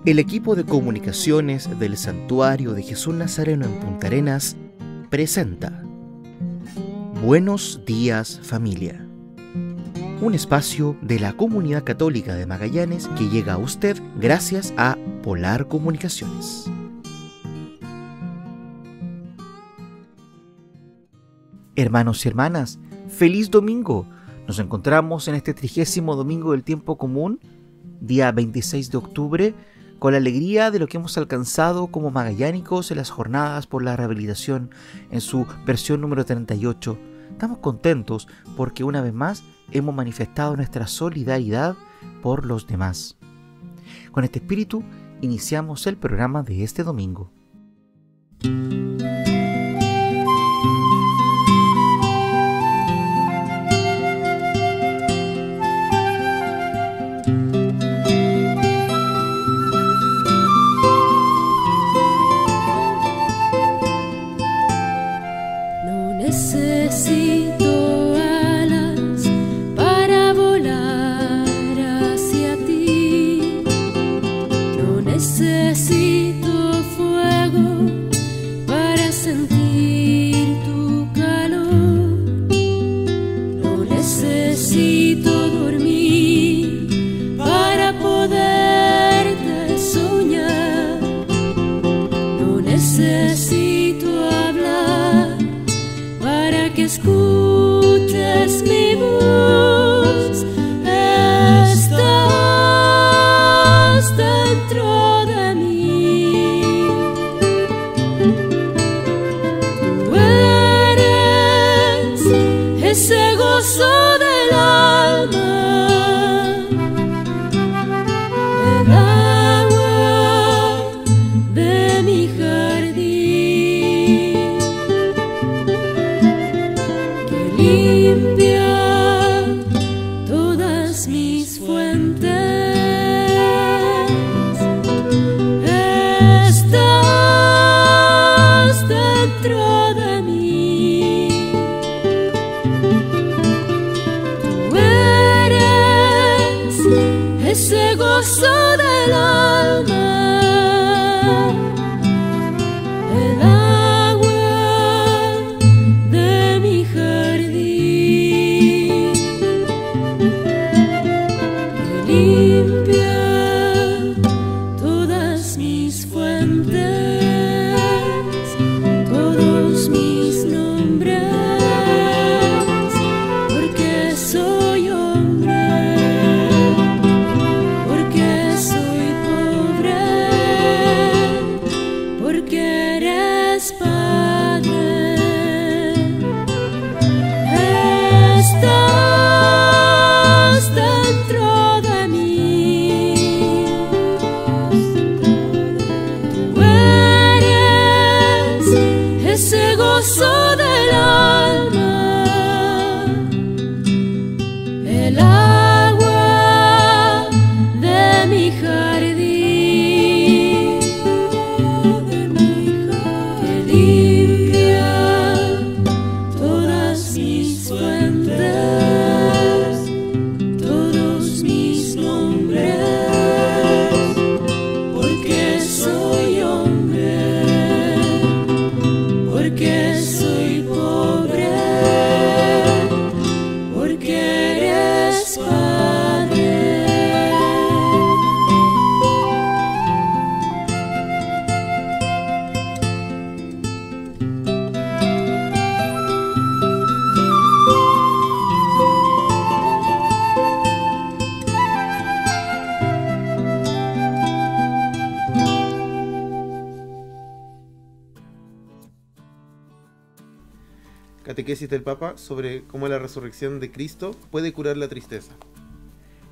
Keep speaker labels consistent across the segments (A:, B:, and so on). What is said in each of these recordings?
A: El equipo de comunicaciones del Santuario de Jesús Nazareno en Punta Arenas presenta Buenos días, familia. Un espacio de la comunidad católica de Magallanes que llega a usted gracias a Polar Comunicaciones. Hermanos y hermanas, ¡feliz domingo! Nos encontramos en este 30º domingo del tiempo común, día 26 de octubre, con la alegría de lo que hemos alcanzado como magallánicos en las jornadas por la rehabilitación en su versión número 38. Estamos contentos porque una vez más hemos manifestado nuestra solidaridad por los demás. Con este espíritu iniciamos el programa de este domingo.
B: Necesito alas para volar hacia ti. No necesito fuego para sentir tu calor. No necesito dormir para poderte soñar. No necesito hablar para que escuches mi voz. Estás dentro de mí. Tú eres ese gozo del alma, el agua de mi jardín, limpia todas mis fuentes. Estás dentro de mí. Tú eres ese gozo del alma, el agua de mi jardín, que limpia todas mis fuentes, todos mis nombres, porque soy hombre, porque soy pobre, porque eres Padre. Estás dentro de mí. Tú eres ese gozo del alma, el agua de mi jardín, que limpia todas mis fuentes, todos mis nombres, porque soy hombre, porque soy pobre, porque eres Padre.
C: Catequesis del Papa sobre cómo la resurrección de Cristo puede curar la tristeza.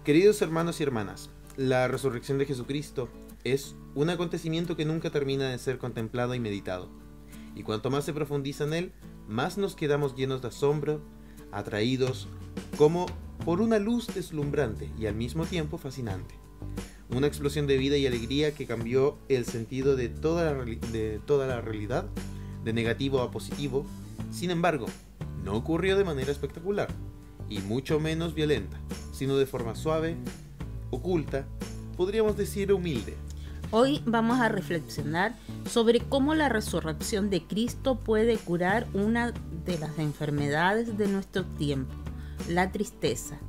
C: Queridos hermanos y hermanas, la resurrección de Jesucristo es un acontecimiento que nunca termina de ser contemplado y meditado. Y cuanto más se profundiza en él, más nos quedamos llenos de asombro, atraídos como por una luz deslumbrante y al mismo tiempo fascinante. Una explosión de vida y alegría que cambió el sentido de toda la realidad, de negativo a positivo. Sin embargo, no ocurrió de manera espectacular, y mucho menos violenta, sino de forma suave, oculta, podríamos decir humilde.
D: Hoy vamos a reflexionar sobre cómo la resurrección de Cristo puede curar una de las enfermedades de nuestro tiempo, la tristeza,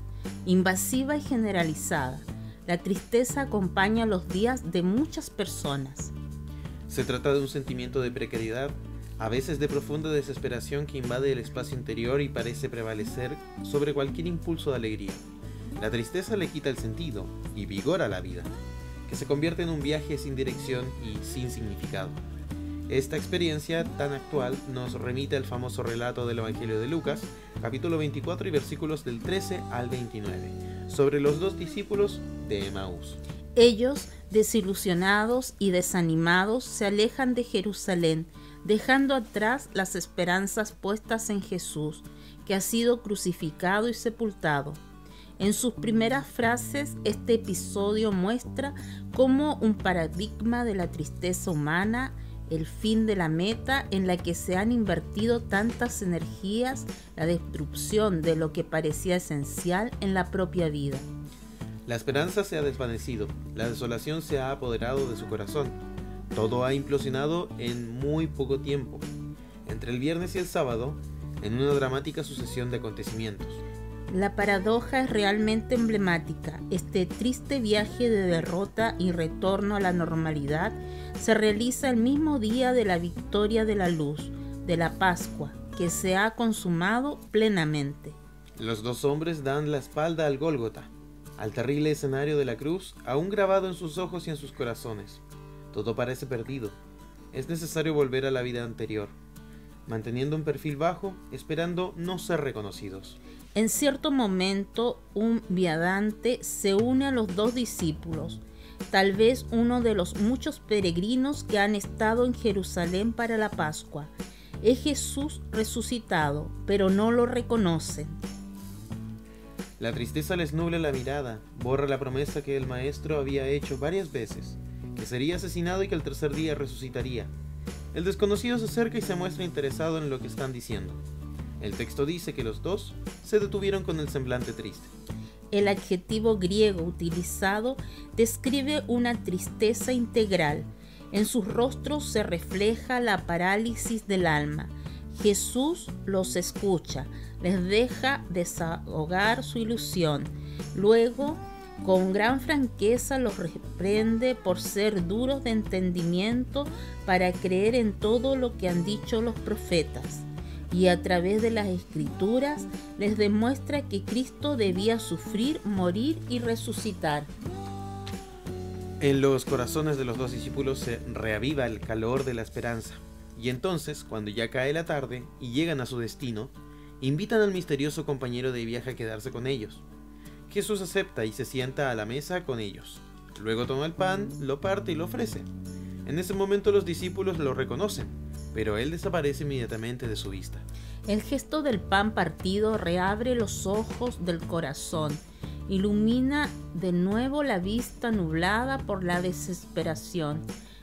D: invasiva y generalizada. La tristeza acompaña los días de muchas personas.
C: Se trata de un sentimiento de precariedad, a veces de profunda desesperación que invade el espacio interior y parece prevalecer sobre cualquier impulso de alegría. La tristeza le quita el sentido y vigor a la vida, que se convierte en un viaje sin dirección y sin significado. Esta experiencia tan actual nos remite al famoso relato del Evangelio de Lucas, capítulo 24 y versículos del 13 al 29, sobre los dos discípulos de Emaús.
D: Ellos, desilusionados y desanimados, se alejan de Jerusalén, dejando atrás las esperanzas puestas en Jesús, que ha sido crucificado y sepultado. En sus primeras frases, este episodio muestra cómo un paradigma de la tristeza humana, el fin de la meta en la que se han invertido tantas energías, la destrucción de lo que parecía esencial en la propia vida.
C: La esperanza se ha desvanecido, la desolación se ha apoderado de su corazón. Todo ha implosionado en muy poco tiempo, entre el viernes y el sábado, en una dramática sucesión de acontecimientos.
D: La paradoja es realmente emblemática. Este triste viaje de derrota y retorno a la normalidad se realiza el mismo día de la victoria de la luz, de la Pascua, que se ha consumado plenamente.
C: Los dos hombres dan la espalda al Gólgota, al terrible escenario de la cruz, aún grabado en sus ojos y en sus corazones. Todo parece perdido. Es necesario volver a la vida anterior, manteniendo un perfil bajo, esperando no ser reconocidos.
D: En cierto momento, un viandante se une a los dos discípulos, tal vez uno de los muchos peregrinos que han estado en Jerusalén para la Pascua. Es Jesús resucitado, pero no lo reconocen.
C: La tristeza les nubla la mirada, borra la promesa que el Maestro había hecho varias veces, que sería asesinado y que al tercer día resucitaría. El desconocido se acerca y se muestra interesado en lo que están diciendo. El texto dice que los dos se detuvieron con el semblante triste.
D: El adjetivo griego utilizado describe una tristeza integral. En sus rostros se refleja la parálisis del alma. Jesús los escucha, les deja desahogar su ilusión. Luego, con gran franqueza los reprende por ser duros de entendimiento para creer en todo lo que han dicho los profetas. Y a través de las Escrituras les demuestra que Cristo debía sufrir, morir y resucitar.
C: En los corazones de los dos discípulos se reaviva el calor de la esperanza. Y entonces, cuando ya cae la tarde y llegan a su destino, invitan al misterioso compañero de viaje a quedarse con ellos. Jesús acepta y se sienta a la mesa con ellos. Luego toma el pan, lo parte y lo ofrece. En ese momento los discípulos lo reconocen, pero él desaparece inmediatamente de su vista.
D: El gesto del pan partido reabre los ojos del corazón, ilumina de nuevo la vista nublada por la desesperación,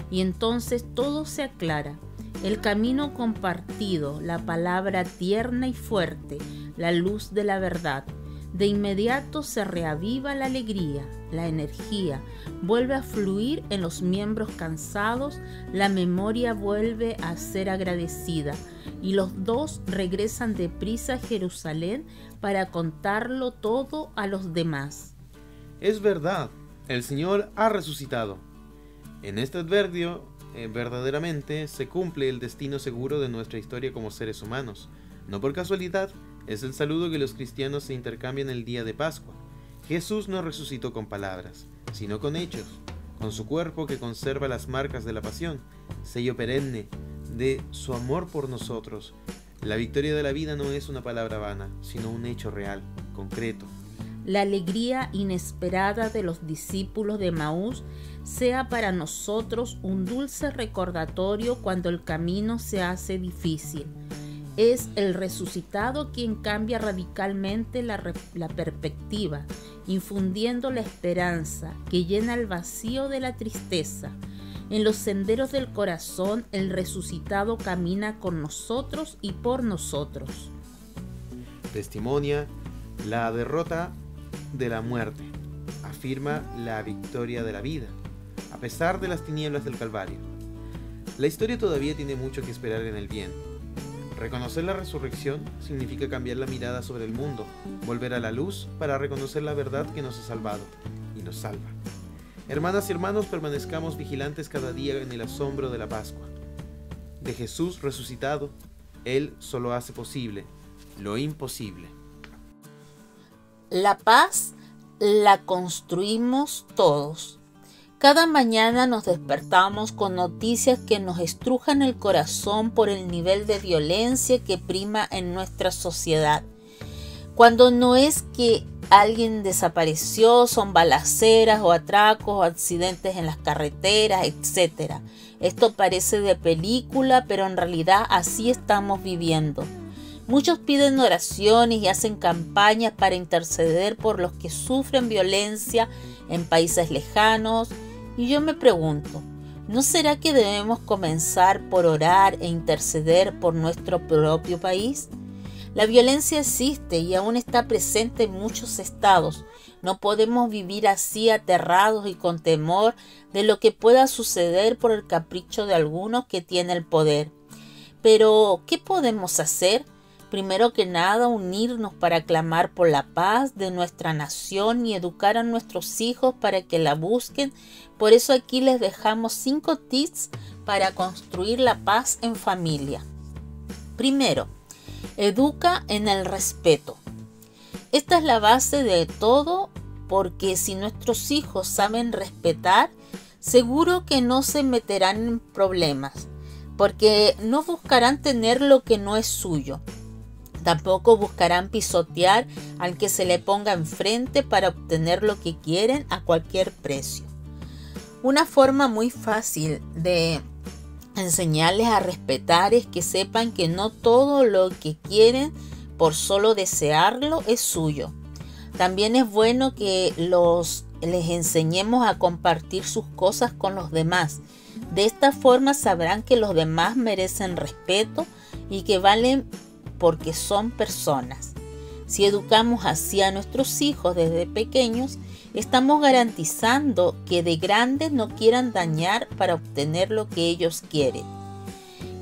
D: y entonces todo se aclara. El camino compartido, la palabra tierna y fuerte, la luz de la verdad. De inmediato se reaviva la alegría, la energía, vuelve a fluir en los miembros cansados, la memoria vuelve a ser agradecida y los dos regresan deprisa a Jerusalén para contarlo todo a los demás.
C: Es verdad, el Señor ha resucitado. En este adverbio, verdaderamente se cumple el destino seguro de nuestra historia como seres humanos. No por casualidad, es el saludo que los cristianos se intercambian el día de Pascua. Jesús no resucitó con palabras, sino con hechos, con su cuerpo que conserva las marcas de la pasión, sello perenne de su amor por nosotros. La victoria de la vida no es una palabra vana, sino un hecho real, concreto.
D: La alegría inesperada de los discípulos de Emaús sea para nosotros un dulce recordatorio cuando el camino se hace difícil. Es el resucitado quien cambia radicalmente la perspectiva, infundiendo la esperanza que llena el vacío de la tristeza. En los senderos del corazón, el resucitado camina con nosotros y por nosotros.
C: Testimonia la derrota de la muerte, afirma la victoria de la vida. a pesar de las tinieblas del Calvario. La historia todavía tiene mucho que esperar en el bien. Reconocer la resurrección significa cambiar la mirada sobre el mundo, volver a la luz para reconocer la verdad que nos ha salvado y nos salva. Hermanas y hermanos, permanezcamos vigilantes cada día en el asombro de la Pascua. De Jesús resucitado, Él solo hace posible lo imposible.
D: La paz la construimos todos. Cada mañana nos despertamos con noticias que nos estrujan el corazón por el nivel de violencia que prima en nuestra sociedad. Cuando no es que alguien desapareció, son balaceras o atracos o accidentes en las carreteras, etc. Esto parece de película, pero en realidad así estamos viviendo. Muchos piden oraciones y hacen campañas para interceder por los que sufren violencia en países lejanos. Y yo me pregunto, ¿no será que debemos comenzar por orar e interceder por nuestro propio país? La violencia existe y aún está presente en muchos estados. No podemos vivir así aterrados y con temor de lo que pueda suceder por el capricho de algunos que tienen el poder. Pero, ¿qué podemos hacer? Primero que nada, unirnos para clamar por la paz de nuestra nación y educar a nuestros hijos para que la busquen. Por eso aquí les dejamos 5 tips para construir la paz en familia. Primero, educa en el respeto. Esta es la base de todo, porque si nuestros hijos saben respetar, seguro que no se meterán en problemas, porque no buscarán tener lo que no es suyo. Tampoco buscarán pisotear al que se le ponga enfrente para obtener lo que quieren a cualquier precio. Una forma muy fácil de enseñarles a respetar es que sepan que no todo lo que quieren por solo desearlo es suyo. También es bueno que les enseñemos a compartir sus cosas con los demás. De esta forma sabrán que los demás merecen respeto y que valen porque son personas. Si educamos así a nuestros hijos desde pequeños, estamos garantizando que de grandes no quieran dañar para obtener lo que ellos quieren.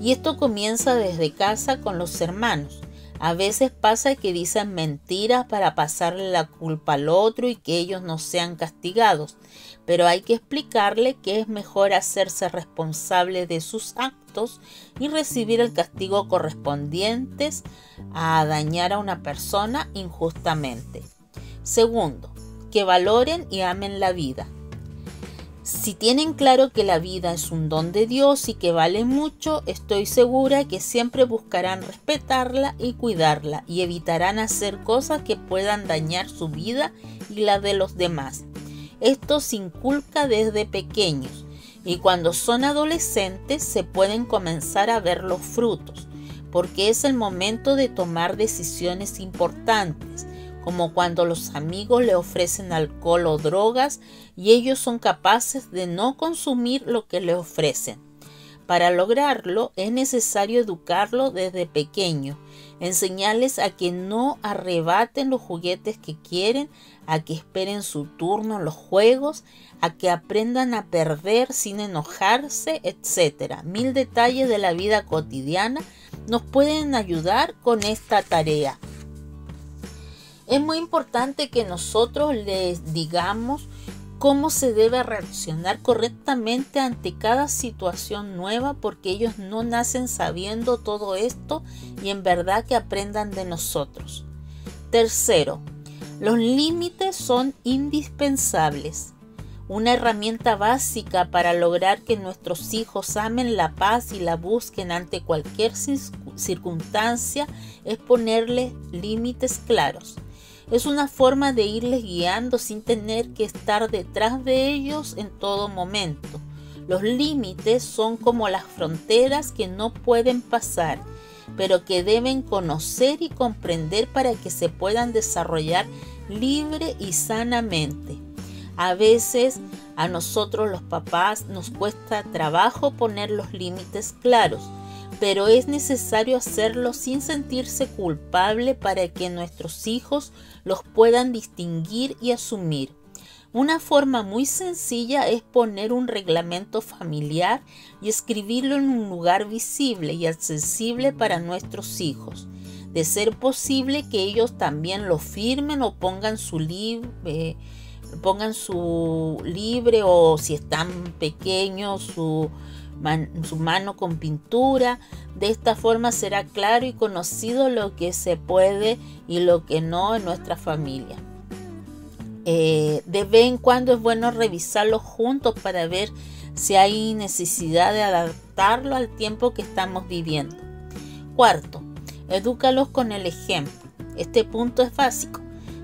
D: Y esto comienza desde casa con los hermanos. A veces pasa que dicen mentiras para pasarle la culpa al otro y que ellos no sean castigados, pero hay que explicarle que es mejor hacerse responsable de sus actos y recibir el castigo correspondiente a dañar a una persona injustamente. Segundo, que valoren y amen la vida. Si tienen claro que la vida es un don de Dios y que vale mucho, estoy segura que siempre buscarán respetarla y cuidarla y evitarán hacer cosas que puedan dañar su vida y la de los demás. Esto se inculca desde pequeños y cuando son adolescentes se pueden comenzar a ver los frutos, porque es el momento de tomar decisiones importantes, como cuando los amigos le ofrecen alcohol o drogas y ellos son capaces de no consumir lo que le ofrecen. Para lograrlo es necesario educarlo desde pequeño, enseñarles a que no arrebaten los juguetes que quieren, a que esperen su turno en los juegos, a que aprendan a perder sin enojarse, etc. 1000 detalles de la vida cotidiana nos pueden ayudar con esta tarea. Es muy importante que nosotros les digamos cómo se debe reaccionar correctamente ante cada situación nueva, porque ellos no nacen sabiendo todo esto y en verdad que aprendan de nosotros. Tercero, los límites son indispensables. Una herramienta básica para lograr que nuestros hijos amen la paz y la busquen ante cualquier circunstancia es ponerles límites claros. Es una forma de irles guiando sin tener que estar detrás de ellos en todo momento. Los límites son como las fronteras que no pueden pasar, pero que deben conocer y comprender para que se puedan desarrollar libre y sanamente. A veces a nosotros los papás nos cuesta trabajo poner los límites claros, pero es necesario hacerlo sin sentirse culpable para que nuestros hijos los puedan distinguir y asumir. Una forma muy sencilla es poner un reglamento familiar y escribirlo en un lugar visible y accesible para nuestros hijos. De ser posible que ellos también lo firmen o pongan su libre o si están pequeños su mano con pintura. De esta forma será claro y conocido lo que se puede y lo que no en nuestra familia. De vez en cuando es bueno revisarlo juntos para ver si hay necesidad de adaptarlo al tiempo que estamos viviendo. Cuarto, edúcalos con el ejemplo. Este punto es básico.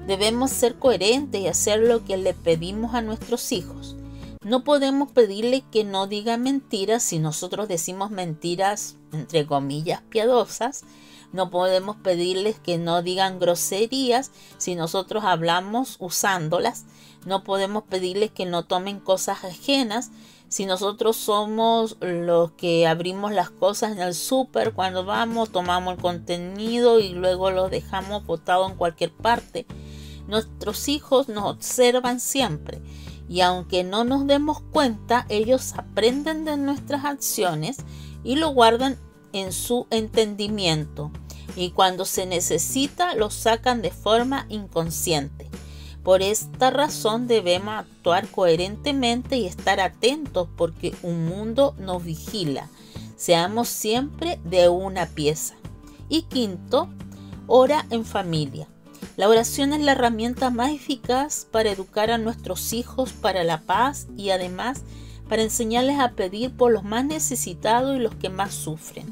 D: Debemos ser coherentes y hacer lo que le pedimos a nuestros hijos. No podemos pedirle que no diga mentiras si nosotros decimos mentiras, entre comillas, piadosas. No podemos pedirles que no digan groserías si nosotros hablamos usándolas. No podemos pedirles que no tomen cosas ajenas si nosotros somos los que abrimos las cosas en el súper cuando vamos, tomamos el contenido y luego lo dejamos botado en cualquier parte. Nuestros hijos nos observan siempre y aunque no nos demos cuenta, ellos aprenden de nuestras acciones y lo guardan en su entendimiento. Y cuando se necesita, lo sacan de forma inconsciente. Por esta razón debemos actuar coherentemente y estar atentos porque un mundo nos vigila. Seamos siempre de una pieza. Y quinto, ora en familia. La oración es la herramienta más eficaz para educar a nuestros hijos para la paz y además para enseñarles a pedir por los más necesitados y los que más sufren.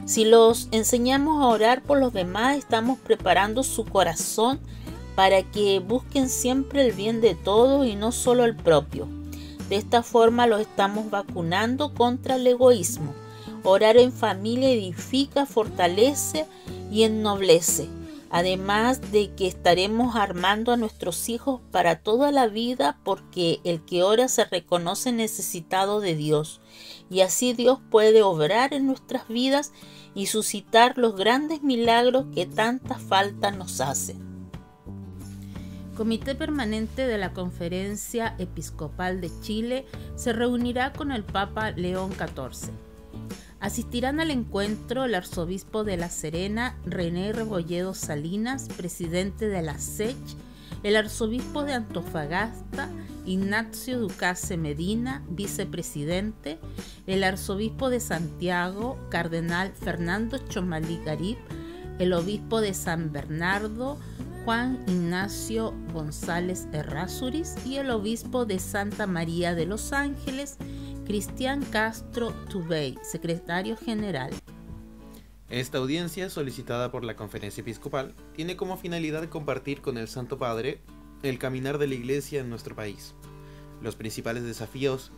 D: Si los enseñamos a orar por los demás, estamos preparando su corazón para que busquen siempre el bien de todos y no solo el propio. De esta forma los estamos vacunando contra el egoísmo. Orar en familia edifica, fortalece y ennoblece. Además de que estaremos armando a nuestros hijos para toda la vida porque el que ora se reconoce necesitado de Dios. Y así Dios puede obrar en nuestras vidas y suscitar los grandes milagros que tanta falta nos hacen.
E: Comité Permanente de la Conferencia Episcopal de Chile se reunirá con el Papa León XIV. Asistirán al encuentro el arzobispo de La Serena, René Rebolledo Salinas, presidente de la SECH, el arzobispo de Antofagasta, Ignacio Ducase Medina, vicepresidente, el arzobispo de Santiago, cardenal Fernando Chomalí Garib, el obispo de San Bernardo, Juan Ignacio González Errázuriz, y el obispo de Santa María de los Ángeles, Cristian Castro Tubey, secretario general.
C: Esta audiencia, solicitada por la Conferencia Episcopal, tiene como finalidad compartir con el Santo Padre el caminar de la Iglesia en nuestro país, los principales desafíos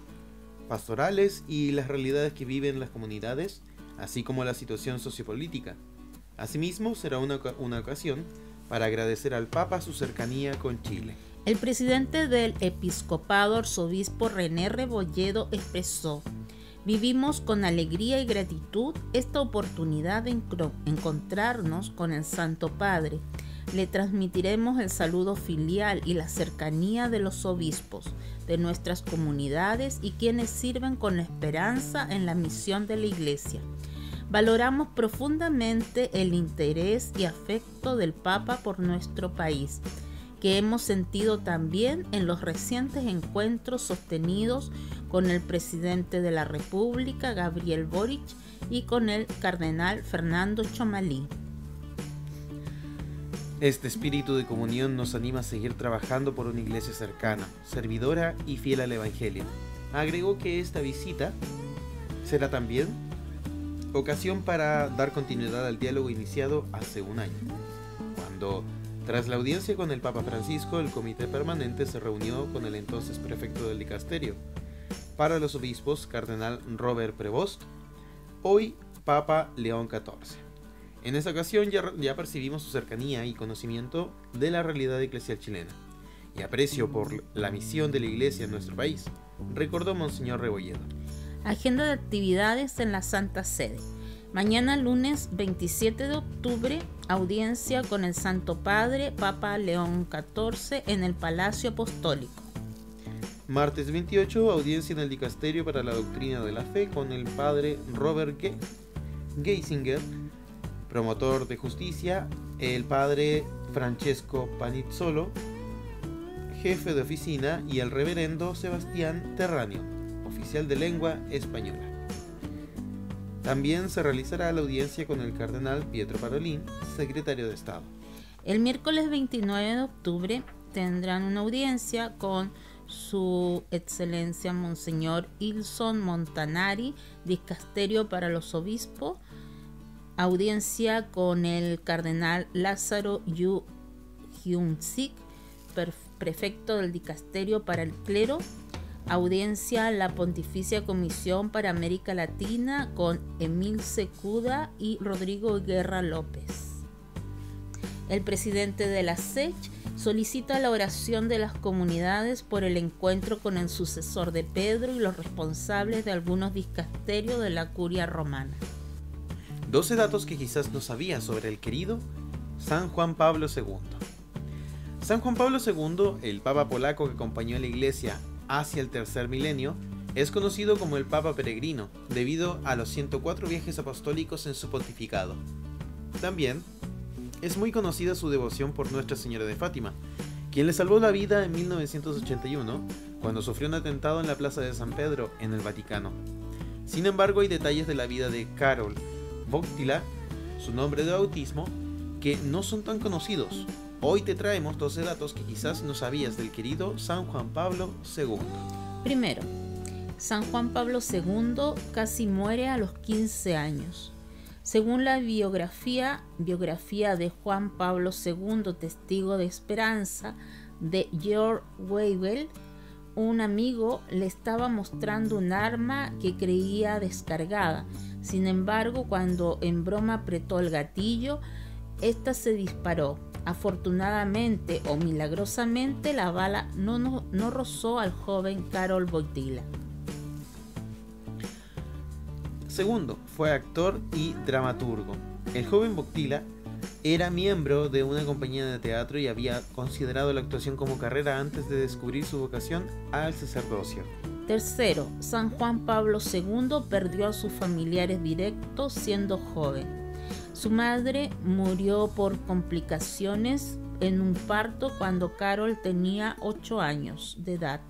C: pastorales y las realidades que viven las comunidades, así como la situación sociopolítica. Asimismo, será una ocasión para agradecer al Papa su cercanía con Chile.
E: El presidente del episcopado, arzobispo René Rebolledo, expresó: vivimos con alegría y gratitud esta oportunidad de encontrarnos con el Santo Padre. Le transmitiremos el saludo filial y la cercanía de los obispos de nuestras comunidades y quienes sirven con esperanza en la misión de la Iglesia. Valoramos profundamente el interés y afecto del Papa por nuestro país, que hemos sentido también en los recientes encuentros sostenidos con el presidente de la República, Gabriel Boric, y con el cardenal Fernando Chomalí.
C: Este espíritu de comunión nos anima a seguir trabajando por una iglesia cercana, servidora y fiel al Evangelio. Agregó que esta visita será también ocasión para dar continuidad al diálogo iniciado hace un año, cuando, tras la audiencia con el Papa Francisco, el Comité Permanente se reunió con el entonces prefecto del dicasterio para los obispos, cardenal Robert Prevost, hoy Papa León XIV. En esta ocasión ya percibimos su cercanía y conocimiento de la realidad eclesial chilena y aprecio por la misión de la Iglesia en nuestro país, recordó Monseñor Rebolledo.
E: Agenda de actividades en la Santa Sede. Mañana lunes 27 de octubre, audiencia con el Santo Padre, Papa León XIV en el Palacio Apostólico.
C: Martes 28, audiencia en el Dicasterio para la Doctrina de la Fe con el padre Robert Geisinger, promotor de justicia, el padre Francesco Panizzolo, jefe de oficina, y el reverendo Sebastián Terranio, oficial de lengua española. También se realizará la audiencia con el cardenal Pietro Parolin, secretario de Estado.
D: El miércoles 29 de octubre tendrán una audiencia con su excelencia Monseñor Ilson Montanari, Dicasterio para los Obispos, audiencia con el cardenal Lázaro Yu Hyun-sik, prefecto del Dicasterio para el Clero, audiencia la Pontificia Comisión para América Latina con Emil Secuda y Rodrigo Guerra López. El presidente de la SECH solicita la oración de las comunidades por el encuentro con el sucesor de Pedro y los responsables de algunos dicasterios de la curia romana.
C: 12 datos que quizás no sabías sobre el querido San Juan Pablo II. San Juan Pablo II, el papa polaco que acompañó a la Iglesia hacia el tercer milenio, es conocido como el Papa Peregrino, debido a los 104 viajes apostólicos en su pontificado. También es muy conocida su devoción por Nuestra Señora de Fátima, quien le salvó la vida en 1981, cuando sufrió un atentado en la Plaza de San Pedro, en el Vaticano. Sin embargo, hay detalles de la vida de Karol Wojtyła, su nombre de bautismo, que no son tan conocidos. Hoy te traemos 12 datos que quizás no sabías del querido San Juan Pablo II.
D: Primero, San Juan Pablo II casi muere a los 15 años. Según la biografía de Juan Pablo II, testigo de esperanza, de Georg Weibel, un amigo le estaba mostrando un arma que creía descargada. Sin embargo, cuando en broma apretó el gatillo, esta se disparó. Afortunadamente o milagrosamente, la bala no rozó al joven Karol Wojtyła.
C: Segundo, fue actor y dramaturgo. El joven Wojtyła era miembro de una compañía de teatro y había considerado la actuación como carrera antes de descubrir su vocación al sacerdocio.
D: Tercero, San Juan Pablo II perdió a sus familiares directos siendo joven. Su madre murió por complicaciones en un parto cuando Karol tenía 8 años de edad.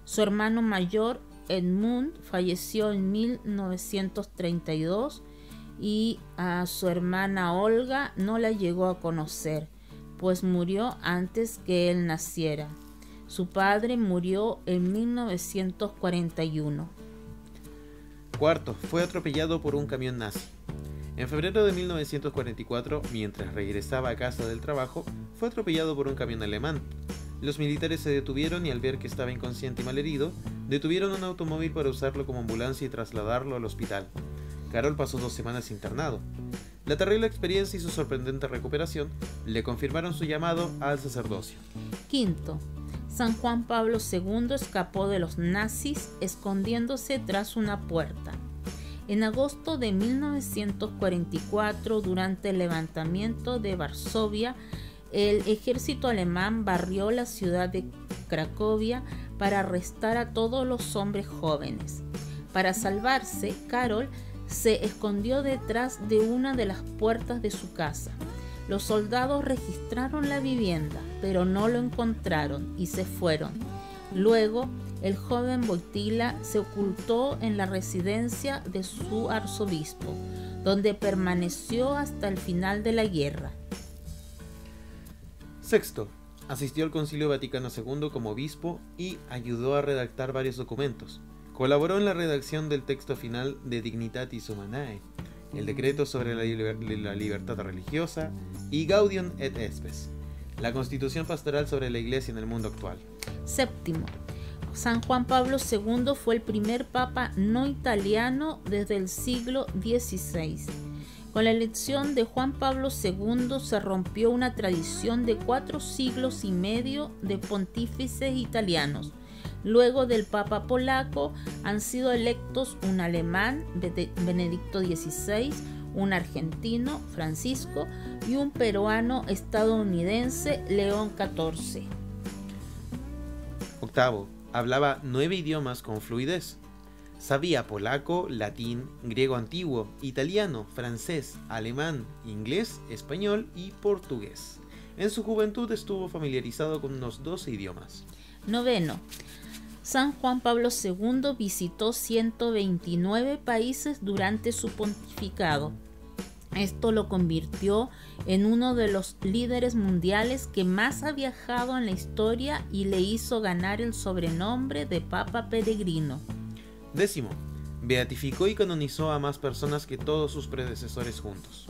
D: Su hermano mayor, Edmund, falleció en 1932 y a su hermana Olga no la llegó a conocer, pues murió antes que él naciera. Su padre murió en 1941.
C: Cuarto, fue atropellado por un camión nazi. En febrero de 1944, mientras regresaba a casa del trabajo, fue atropellado por un camión alemán. Los militares se detuvieron y al ver que estaba inconsciente y malherido, detuvieron un automóvil para usarlo como ambulancia y trasladarlo al hospital. Karol pasó 2 semanas internado. La terrible experiencia y su sorprendente recuperación le confirmaron su llamado al sacerdocio.
D: Quinto, San Juan Pablo II escapó de los nazis escondiéndose tras una puerta. En agosto de 1944, durante el levantamiento de Varsovia, el ejército alemán barrió la ciudad de Cracovia para arrestar a todos los hombres jóvenes. Para salvarse, Karol se escondió detrás de una de las puertas de su casa. Los soldados registraron la vivienda, pero no lo encontraron y se fueron. Luego, el joven Wojtyła se ocultó en la residencia de su arzobispo, donde permaneció hasta el final de la guerra.
C: Sexto, asistió al Concilio Vaticano II como obispo y ayudó a redactar varios documentos. Colaboró en la redacción del texto final de Dignitatis Humanae, el decreto sobre la libertad religiosa, y Gaudium et Spes, la constitución pastoral sobre la Iglesia en el mundo actual.
D: Séptimo, San Juan Pablo II fue el primer papa no italiano desde el siglo XVI. Con la elección de Juan Pablo II se rompió una tradición de 4 siglos y medio de pontífices italianos. Luego del papa polaco han sido electos un alemán, Benedicto XVI, un argentino, Francisco, y un peruano estadounidense, León XIV.
C: Octavo, Hablaba 9 idiomas con fluidez. Sabía polaco, latín, griego antiguo, italiano, francés, alemán, inglés, español y portugués. En su juventud estuvo familiarizado con unos 12 idiomas.
D: Noveno. San Juan Pablo II visitó 129 países durante su pontificado. Esto lo convirtió en uno de los líderes mundiales que más ha viajado en la historia y le hizo ganar el sobrenombre de Papa Peregrino.
C: Décimo, beatificó y canonizó a más personas que todos sus predecesores juntos.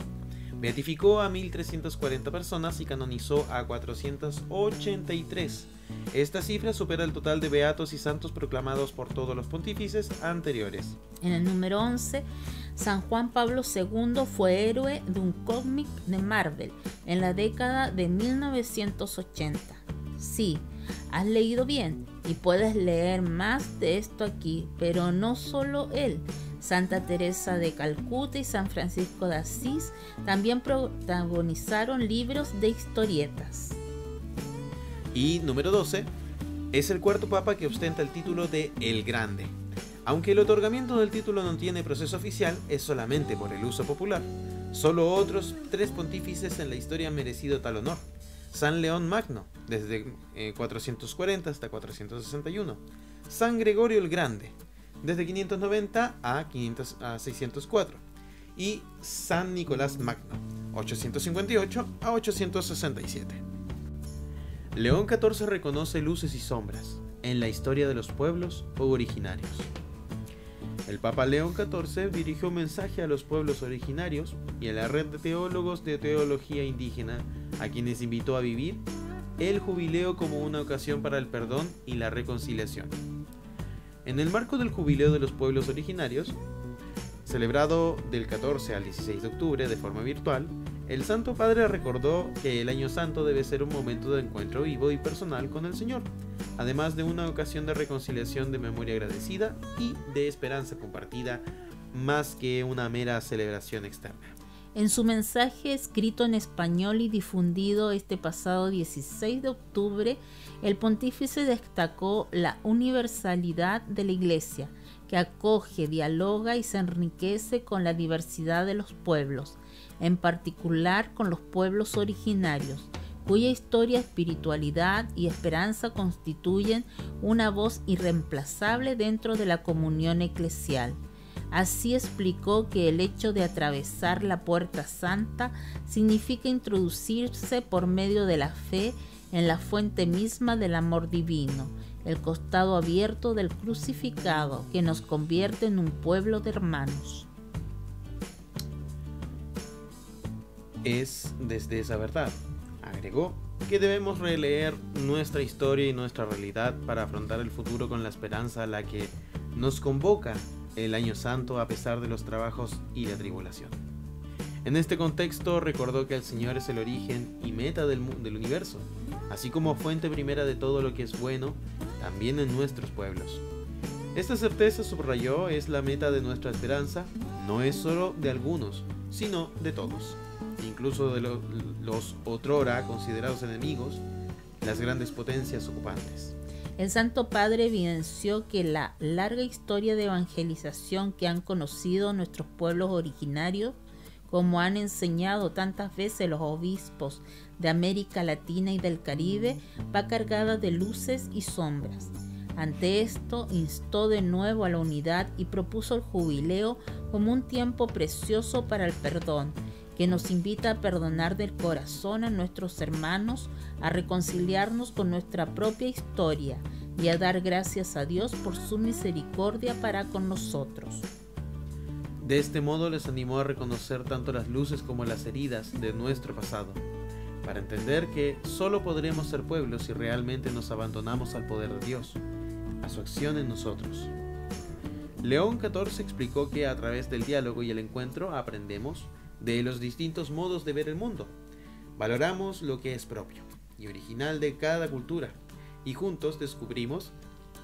C: Beatificó a 1.340 personas y canonizó a 483. Esta cifra supera el total de beatos y santos proclamados por todos los pontífices anteriores.
D: En el número 11, San Juan Pablo II fue héroe de un cómic de Marvel en la década de 1980. Sí, has leído bien y puedes leer más de esto aquí, pero no solo él. Santa Teresa de Calcuta y San Francisco de Asís también protagonizaron libros de historietas.
C: Y número 12, es el cuarto papa que ostenta el título de El Grande. Aunque el otorgamiento del título no tiene proceso oficial, es solamente por el uso popular. Solo otros 3 pontífices en la historia han merecido tal honor. San León Magno, desde 440 hasta 461. San Gregorio el Grande, desde 590 a 604. Y San Nicolás Magno, 858 a 867. León XIV reconoce luces y sombras en la historia de los pueblos originarios. El Papa León XIV dirigió un mensaje a los pueblos originarios y a la red de teólogos de teología indígena, a quienes invitó a vivir el jubileo como una ocasión para el perdón y la reconciliación. En el marco del jubileo de los pueblos originarios, celebrado del 14 al 16 de octubre de forma virtual, el Santo Padre recordó que el Año Santo debe ser un momento de encuentro vivo y personal con el Señor, además de una ocasión de reconciliación, de memoria agradecida y de esperanza compartida, más que una mera celebración externa.
D: En su mensaje escrito en español y difundido este pasado 16 de octubre, el pontífice destacó la universalidad de la Iglesia, que acoge, dialoga y se enriquece con la diversidad de los pueblos, en particular con los pueblos originarios, cuya historia, espiritualidad y esperanza constituyen una voz irreemplazable dentro de la comunión eclesial. Así explicó que el hecho de atravesar la Puerta Santa significa introducirse por medio de la fe en la fuente misma del amor divino, el costado abierto del crucificado que nos convierte en un pueblo de hermanos.
C: Es desde esa verdad, agregó, que debemos releer nuestra historia y nuestra realidad para afrontar el futuro con la esperanza a la que nos convoca el Año Santo a pesar de los trabajos y la tribulación. En este contexto recordó que el Señor es el origen y meta del universo, así como fuente primera de todo lo que es bueno, también en nuestros pueblos. Esta certeza, subrayó, es la meta de nuestra esperanza, no es solo de algunos, sino de todos, incluso de los otrora considerados enemigos, las grandes potencias ocupantes.
D: El Santo Padre evidenció que la larga historia de evangelización que han conocido nuestros pueblos originarios, como han enseñado tantas veces los obispos de América Latina y del Caribe, va cargada de luces y sombras. Ante esto, instó de nuevo a la unidad y propuso el jubileo como un tiempo precioso para el perdón, que nos invita a perdonar del corazón a nuestros hermanos, a reconciliarnos con nuestra propia historia y a dar gracias a Dios por su misericordia para con nosotros.
C: De este modo les animó a reconocer tanto las luces como las heridas de nuestro pasado, para entender que solo podremos ser pueblo si realmente nos abandonamos al poder de Dios, a su acción en nosotros. León XIV explicó que a través del diálogo y el encuentro aprendemos de los distintos modos de ver el mundo. Valoramos lo que es propio y original de cada cultura y juntos descubrimos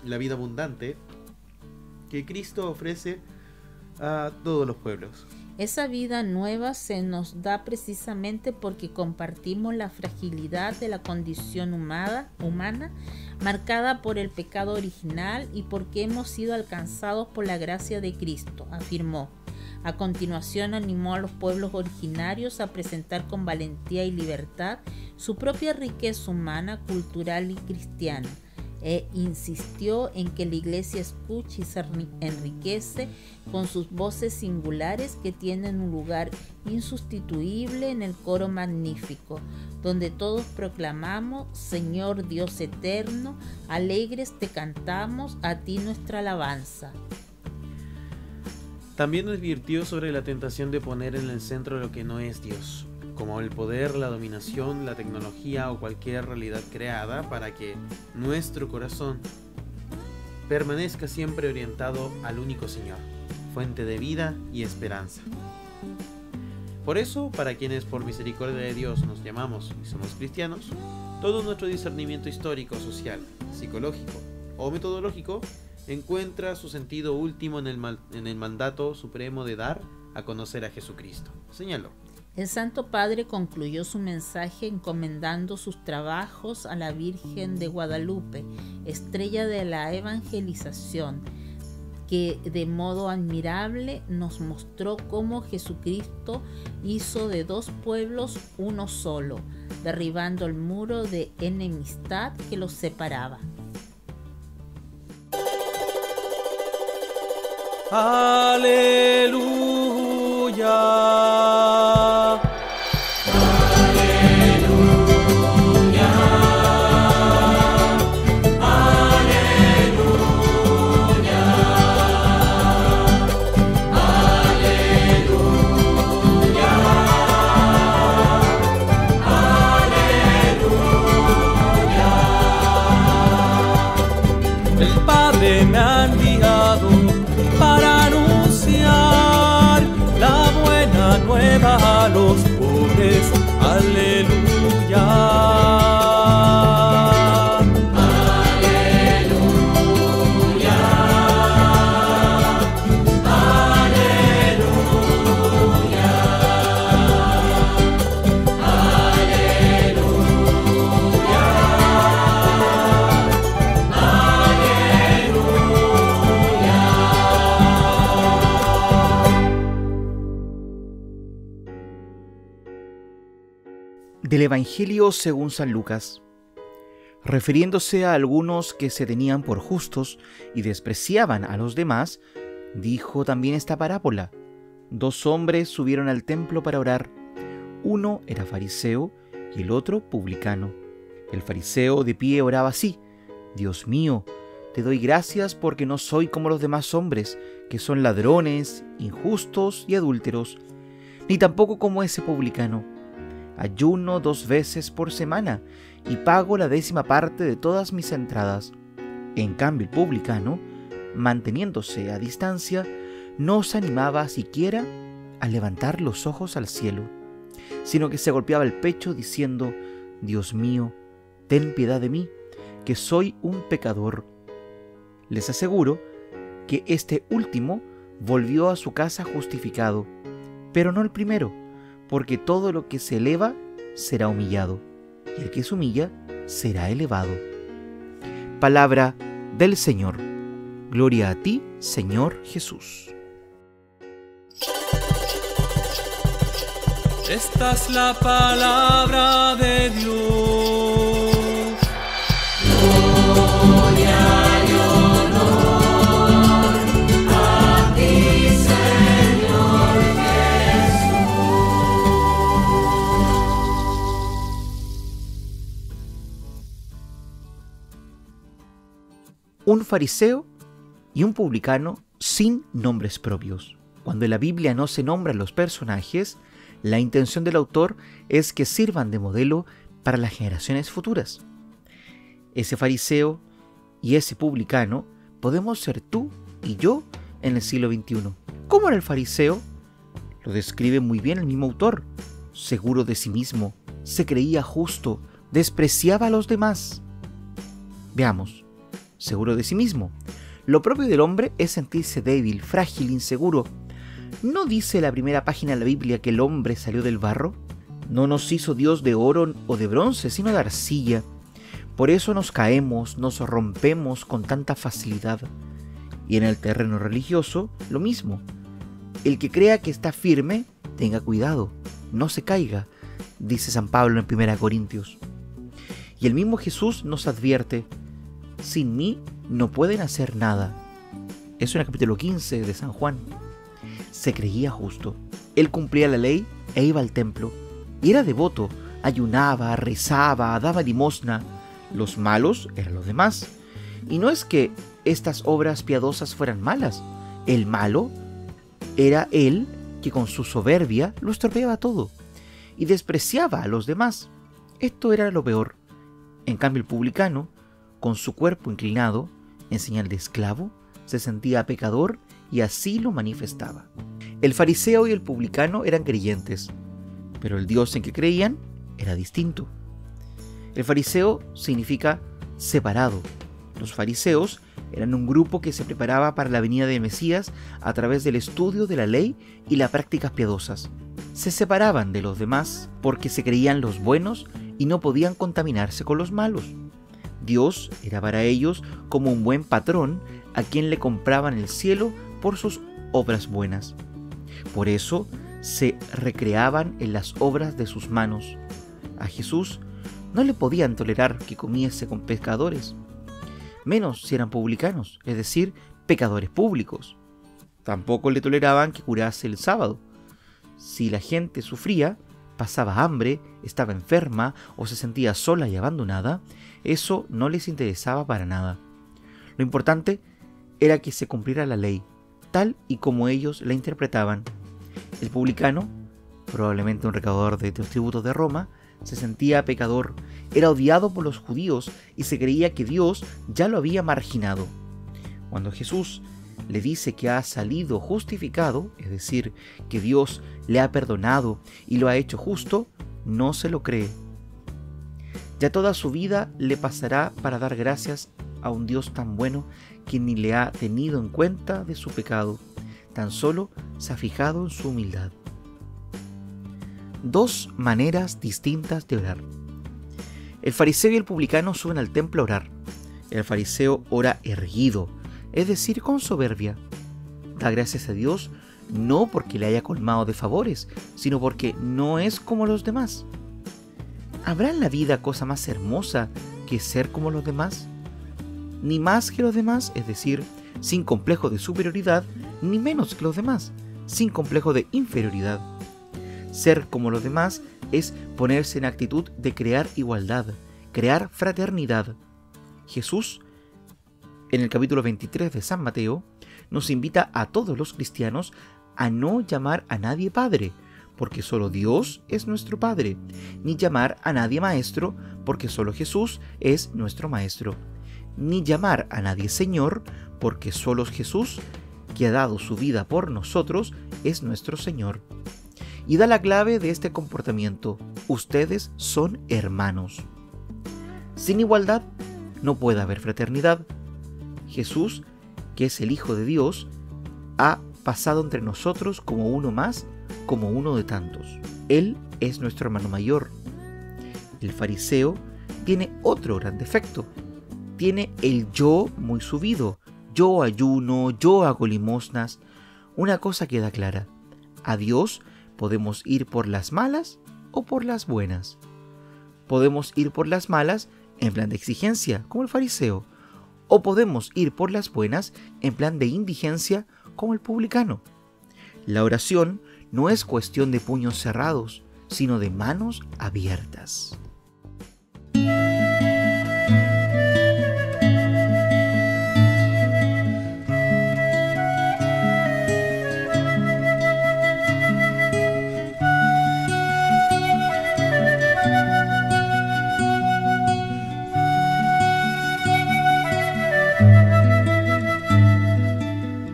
C: la vida abundante que Cristo ofrece a todos los pueblos.
D: Esa vida nueva se nos da precisamente porque compartimos la fragilidad de la condición humana, marcada por el pecado original y porque hemos sido alcanzados por la gracia de Cristo, afirmó. A continuación animó a los pueblos originarios a presentar con valentía y libertad su propia riqueza humana, cultural y cristiana, e insistió en que la Iglesia escuche y se enriquece con sus voces singulares que tienen un lugar insustituible en el coro magnífico, donde todos proclamamos: Señor Dios eterno, alegres te cantamos, a ti nuestra alabanza.
C: También advirtió sobre la tentación de poner en el centro lo que no es Dios, como el poder, la dominación, la tecnología o cualquier realidad creada, para que nuestro corazón permanezca siempre orientado al único Señor, fuente de vida y esperanza. Por eso, para quienes por misericordia de Dios nos llamamos y somos cristianos, todo nuestro discernimiento histórico, social, psicológico o metodológico encuentra su sentido último en el mandato supremo de dar a conocer a Jesucristo. Señaló.
D: El Santo Padre concluyó su mensaje encomendando sus trabajos a la Virgen de Guadalupe, estrella de la evangelización, que de modo admirable nos mostró cómo Jesucristo hizo de dos pueblos uno solo, derribando el muro de enemistad que los separaba.
B: Aleluya. El Padre me ha enviado para anunciar la buena nueva a los pobres. Aleluya.
A: Del Evangelio según San Lucas. Refiriéndose a algunos que se tenían por justos y despreciaban a los demás, dijo también esta parábola. 2 hombres subieron al templo para orar. Uno era fariseo y el otro publicano. El fariseo de pie oraba así: Dios mío, te doy gracias porque no soy como los demás hombres, que son ladrones, injustos y adúlteros, ni tampoco como ese publicano. Ayuno 2 veces por semana y pago la 10ª parte de todas mis entradas. En cambio, el publicano, manteniéndose a distancia, no se animaba siquiera a levantar los ojos al cielo, sino que se golpeaba el pecho diciendo: Dios mío, ten piedad de mí, que soy un pecador. Les aseguro que este último volvió a su casa justificado, pero no el primero, porque todo lo que se eleva será humillado, y el que se humilla será elevado. Palabra del Señor. Gloria a ti, Señor Jesús.
B: Esta es la palabra de Dios. Gloria y honor a ti, Señor Jesús.
A: Un fariseo y un publicano sin nombres propios. Cuando en la Biblia no se nombran los personajes, la intención del autor es que sirvan de modelo para las generaciones futuras. Ese fariseo y ese publicano podemos ser tú y yo en el siglo XXI. ¿Cómo era el fariseo? Lo describe muy bien el mismo autor. Seguro de sí mismo, se creía justo, despreciaba a los demás. Veamos. Seguro de sí mismo. Lo propio del hombre es sentirse débil, frágil, inseguro. ¿No dice la primera página de la Biblia que el hombre salió del barro? No nos hizo Dios de oro o de bronce, sino de arcilla. Por eso nos caemos, nos rompemos con tanta facilidad. Y en el terreno religioso, lo mismo. El que crea que está firme, tenga cuidado, no se caiga, dice San Pablo en 1 Corintios. Y el mismo Jesús nos advierte: sin mí no pueden hacer nada. Eso en el capítulo 15 de San Juan. Se creía justo. Él cumplía la ley e iba al templo. Y era devoto, ayunaba, rezaba, daba limosna. Los malos eran los demás. Y no es que estas obras piadosas fueran malas. El malo era él, que con su soberbia lo estropeaba todo y despreciaba a los demás. Esto era lo peor. En cambio, el publicano, con su cuerpo inclinado, en señal de esclavo, se sentía pecador y así lo manifestaba. El fariseo y el publicano eran creyentes, pero el Dios en que creían era distinto. El fariseo significa separado. Los fariseos eran un grupo que se preparaba para la venida del Mesías a través del estudio de la ley y las prácticas piadosas. Se separaban de los demás porque se creían los buenos y no podían contaminarse con los malos. Dios era para ellos como un buen patrón a quien le compraban el cielo por sus obras buenas. Por eso se recreaban en las obras de sus manos. A Jesús no le podían tolerar que comiese con pecadores, menos si eran publicanos, es decir, pecadores públicos. Tampoco le toleraban que curase el sábado. Si la gente sufría, pasaba hambre, estaba enferma o se sentía sola y abandonada, eso no les interesaba para nada. Lo importante era que se cumpliera la ley, tal y como ellos la interpretaban. El publicano, probablemente un recaudador de los tributos de Roma, se sentía pecador, era odiado por los judíos y se creía que Dios ya lo había marginado. Cuando Jesús le dice que ha salido justificado, es decir, que Dios le ha perdonado y lo ha hecho justo, no se lo cree. Ya toda su vida le pasará para dar gracias a un Dios tan bueno que ni le ha tenido en cuenta de su pecado, tan solo se ha fijado en su humildad. Dos maneras distintas de orar. El fariseo y el publicano suben al templo a orar. El fariseo ora erguido, es decir, con soberbia. Da gracias a Dios no porque le haya colmado de favores, sino porque no es como los demás. ¿Habrá en la vida cosa más hermosa que ser como los demás? Ni más que los demás, es decir, sin complejo de superioridad, ni menos que los demás, sin complejo de inferioridad. Ser como los demás es ponerse en actitud de crear igualdad, crear fraternidad. Jesús, en el capítulo 23 de San Mateo, nos invita a todos los cristianos a no llamar a nadie Padre, porque solo Dios es nuestro Padre, ni llamar a nadie Maestro, porque solo Jesús es nuestro Maestro, ni llamar a nadie Señor, porque solo Jesús, que ha dado su vida por nosotros, es nuestro Señor. Y da la clave de este comportamiento: ustedes son hermanos. Sin igualdad no puede haber fraternidad. Jesús, que es el Hijo de Dios, ha pasado entre nosotros como uno más, como uno de tantos. Él es nuestro hermano mayor. El fariseo tiene otro gran defecto. Tiene el yo muy subido. Yo ayuno, yo hago limosnas. Una cosa queda clara: a Dios podemos ir por las malas o por las buenas. Podemos ir por las malas en plan de exigencia, como el fariseo, o podemos ir por las buenas en plan de indigencia, como el publicano. La oración no es cuestión de puños cerrados, sino de manos abiertas.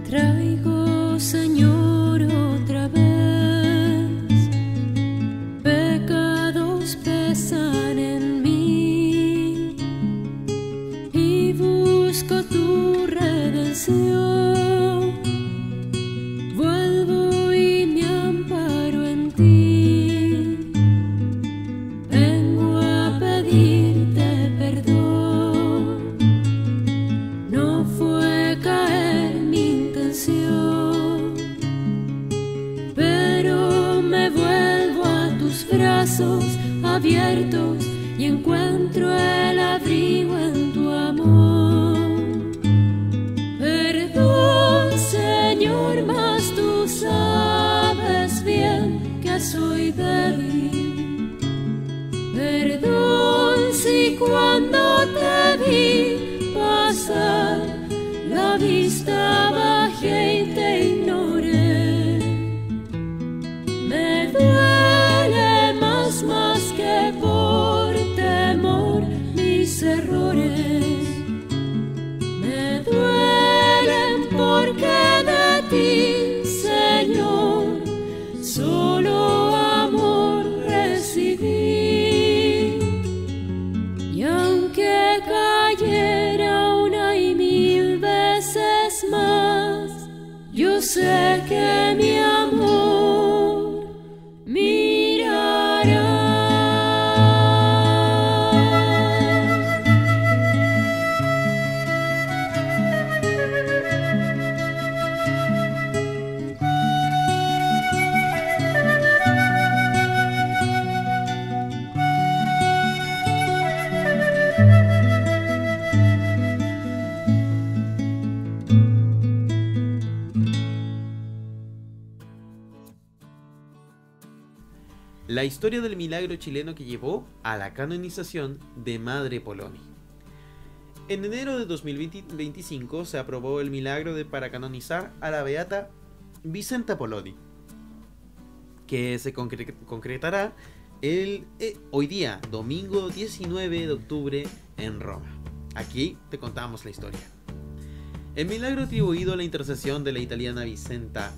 B: Traigo, Señor, otra vez, pecados pesan en mí, y busco tu redención. Vuelvo y me amparo en ti, vengo a pedirte perdón. abiertos y encuentro el abrigo en tu amor. Perdón, Señor, mas tú sabes bien que soy débil. Perdón si cuando te vi pasar la vista bajé y te ignoré. Me duele más que por temor mis errores. Me duelen porque de ti, Señor, solo amor recibí. Y aunque cayera una y mil veces más, yo sé que mi amor mirará.
C: La historia del milagro chileno que llevó a la canonización de Madre Poloni. En enero de 2025 se aprobó el milagro para canonizar a la beata Vicenta Poloni, que se concretará hoy día, domingo 19 de octubre, en Roma. Aquí te contamos la historia. El milagro atribuido a la intercesión de la italiana Vicenta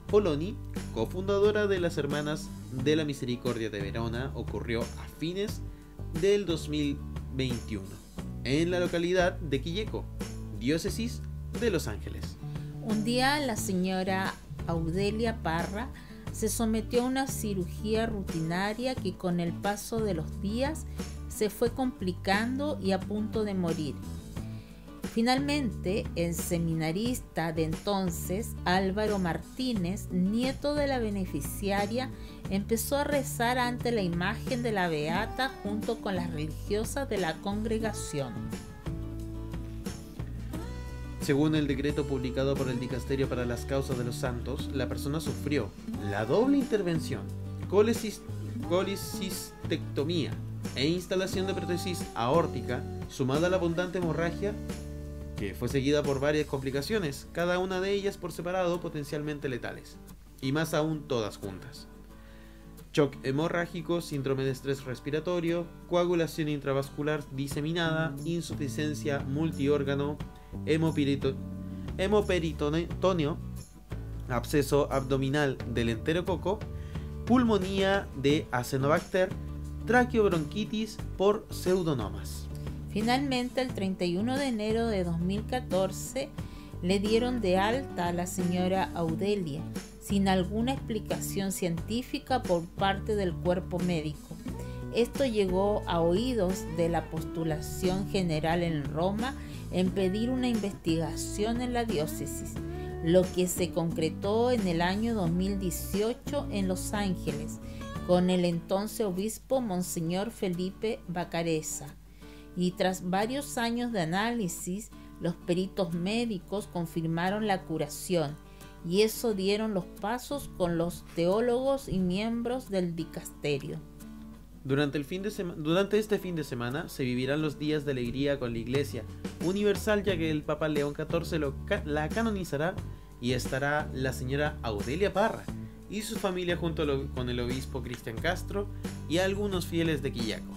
C: Poloni, cofundadora de las Hermanas de la Misericordia de Verona, ocurrió a fines del 2021 en la localidad de Quilleco, diócesis de Los Ángeles.
D: Un día la señora Audelia Parra se sometió a una cirugía rutinaria que con el paso de los días se fue complicando y a punto de morir. Finalmente, el seminarista de entonces, Álvaro Martínez, nieto de la beneficiaria, empezó a rezar ante la imagen de la beata junto con las religiosas de la congregación.
C: Según el decreto publicado por el Dicasterio para las Causas de los Santos, la persona sufrió la doble intervención, colecistectomía e instalación de prótesis aórtica, sumada a la abundante hemorragia, que fue seguida por varias complicaciones, cada una de ellas por separado potencialmente letales, y más aún todas juntas. Shock hemorrágico, síndrome de estrés respiratorio, coagulación intravascular diseminada, insuficiencia multiórgano, hemoperitoneo, absceso abdominal del enterococo, pulmonía de Acinetobacter, traqueobronquitis por pseudomonas.
D: Finalmente, el 31 de enero de 2014, le dieron de alta a la señora Audelia, sin alguna explicación científica por parte del cuerpo médico. Esto llegó a oídos de la Postulación General en Roma en pedir una investigación en la diócesis, lo que se concretó en el año 2018 en Los Ángeles, con el entonces obispo Monseñor Felipe Bacareza. Y tras varios años de análisis, los peritos médicos confirmaron la curación, y eso dieron los pasos con los teólogos y miembros del dicasterio.
C: Durante este fin de semana se vivirán los días de alegría con la Iglesia Universal, ya que el Papa León XIV la canonizará y estará la señora Audelia Parra y su familia junto con el obispo Cristian Castro y algunos fieles de Quillaco.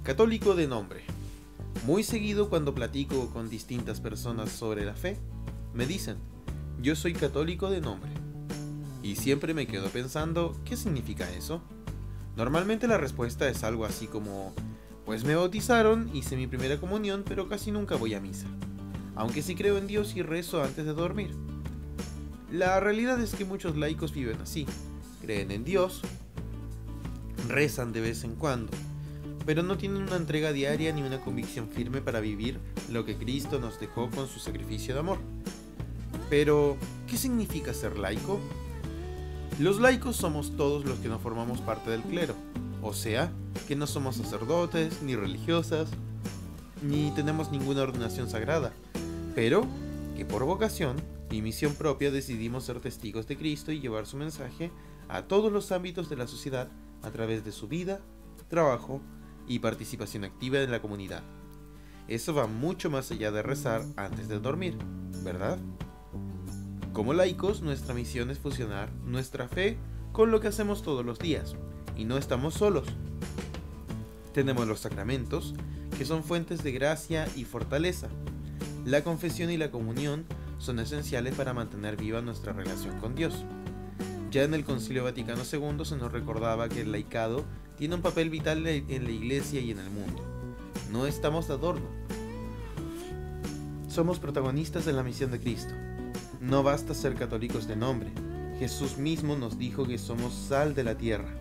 C: Católico de nombre. Muy seguido cuando platico con distintas personas sobre la fe, me dicen, yo soy católico de nombre. Y siempre me quedo pensando, ¿qué significa eso? Normalmente la respuesta es algo así como, pues me bautizaron, hice mi primera comunión, pero casi nunca voy a misa. Aunque sí creo en Dios y rezo antes de dormir. La realidad es que muchos laicos viven así, creen en Dios, rezan de vez en cuando, pero no tienen una entrega diaria ni una convicción firme para vivir lo que Cristo nos dejó con su sacrificio de amor. Pero, ¿qué significa ser laico? Los laicos somos todos los que no formamos parte del clero, O sea, que no somos sacerdotes, ni religiosas, ni tenemos ninguna ordenación sagrada, pero que por vocación y misión propia decidimos ser testigos de Cristo y llevar su mensaje a todos los ámbitos de la sociedad a través de su vida, trabajo y participación activa en la comunidad. Eso va mucho más allá de rezar antes de dormir, ¿verdad? Como laicos, nuestra misión es fusionar nuestra fe con lo que hacemos todos los días, y no estamos solos. Tenemos los sacramentos, que son fuentes de gracia y fortaleza. La confesión y la comunión son esenciales para mantener viva nuestra relación con Dios. Ya en el Concilio Vaticano II se nos recordaba que el laicado tiene un papel vital en la Iglesia y en el mundo. No estamos de adorno. Somos protagonistas de la misión de Cristo. No basta ser católicos de nombre. Jesús mismo nos dijo que somos sal de la tierra.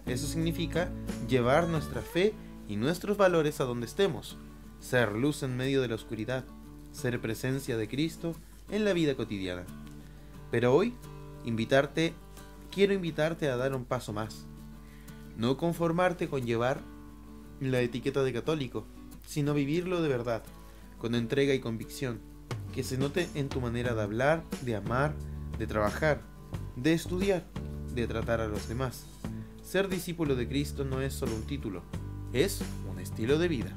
C: Eso significa llevar nuestra fe y nuestros valores a donde estemos, ser luz en medio de la oscuridad, ser presencia de Cristo en la vida cotidiana. Pero hoy, quiero invitarte a dar un paso más. No conformarte con llevar la etiqueta de católico, sino vivirlo de verdad, con entrega y convicción, que se note en tu manera de hablar, de amar, de trabajar, de estudiar, de tratar a los demás. Ser discípulo de Cristo no es solo un título, es un estilo de vida.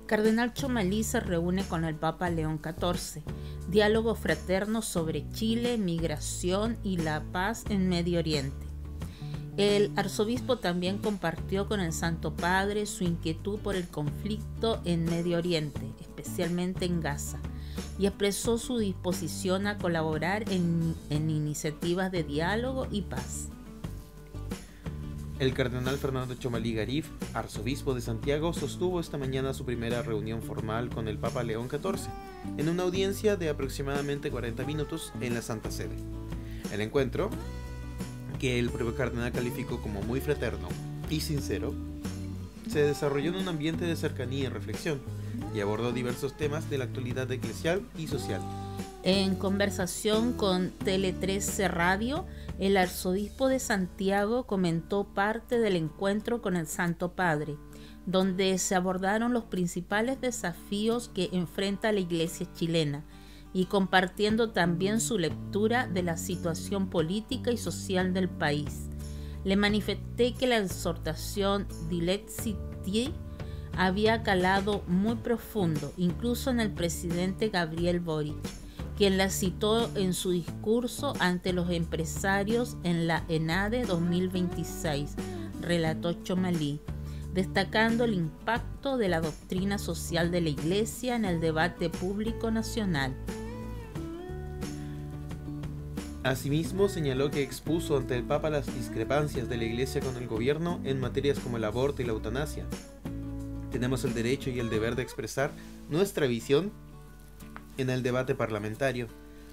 E: Cardenal Chomalí se reúne con el Papa León XIV. Diálogo fraterno sobre Chile, migración y la paz en Medio Oriente. El arzobispo también compartió con el Santo Padre su inquietud por el conflicto en Medio Oriente, especialmente en Gaza, y expresó su disposición a colaborar en iniciativas de diálogo y paz.
C: El cardenal Fernando Chomalí Garib, arzobispo de Santiago, sostuvo esta mañana su primera reunión formal con el Papa León XIV, en una audiencia de aproximadamente 40 minutos en la Santa Sede. El encuentro, que el propio cardenal calificó como muy fraterno y sincero, se desarrolló en un ambiente de cercanía y reflexión, y abordó diversos temas de la actualidad eclesial y social.
E: En conversación con Tele 13 Radio, el arzobispo de Santiago comentó parte del encuentro con el Santo Padre, donde se abordaron los principales desafíos que enfrenta la Iglesia chilena, y compartiendo también su lectura de la situación política y social del país. Le manifesté que la exhortación Dilexiti había calado muy profundo, incluso en el presidente Gabriel Boric, quien la citó en su discurso ante los empresarios en la ENADE 2026, relató Chomalí, destacando el impacto de la doctrina social de la Iglesia en el debate público nacional.
C: Asimismo, señaló que expuso ante el Papa las discrepancias de la Iglesia con el gobierno en materias como el aborto y la eutanasia. Tenemos el derecho y el deber de expresar nuestra visión en el debate parlamentario,